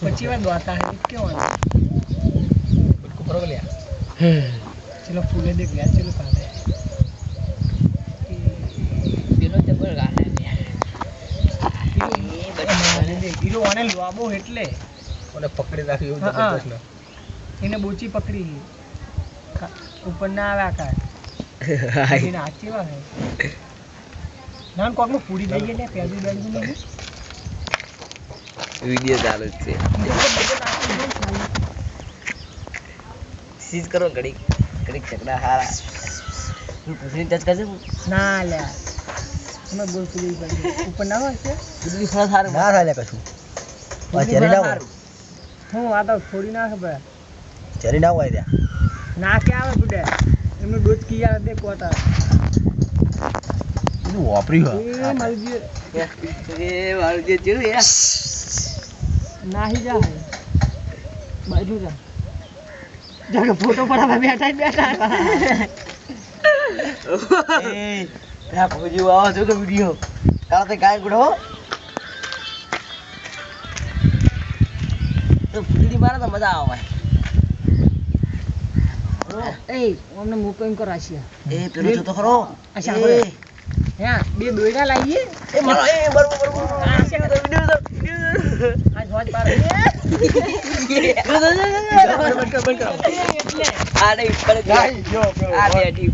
25 बार दुआता है क्यों आना उसको बरोबर लिया चलो फूले देख लिया चलो काले પેલો જબર ગાના હીરો આને લવાબો એટલે ઓને પકડી રાખી એવું જબરદસ્ત ને એને બોચી પકડી ઉપર ના આવ્યા કા એને આચીવા હે નાન કોક માં પૂરી દઈએ ને પેલી બેડી ને વિડિયો ચાલુ જ છે સીઝ કરો ઘડી ઘડી ચકડા હારા તું પૂછીને ટચ કરજે ના લે અમે બોલ પૂરી પડી ઉપર ના હોય છે કુદરી ફળ સારું ના થાય કશું આ ચેરી ના હોય હું આ તો થોડી ના ખબર ચેરી ના હોય ત્યાં ના કે આવે બુડે એમનું દૂધ કિયા દે કોટા બધું વાપરી હોય એ મલજી એ વાળું જે જોયું યાર નાહી જા હે બાજુ જા જાકે ફોટો પડાવા બેઠા એ આ ભોજી આવો જો કે વિડિયો કાલ તે ગાય ગુડો તો ફૂલી મારે તો મજા આવે એ અમને મુકઈન કો રાશિયા એ પેલો જો તો ખરો અચ્છા હવે હે બે દોયડા લાવીએ એ મારો એ બરોબર આ છે તો વિડિયો આ જોત પાર આ નહીં પડે ગાય જો આ બેઠી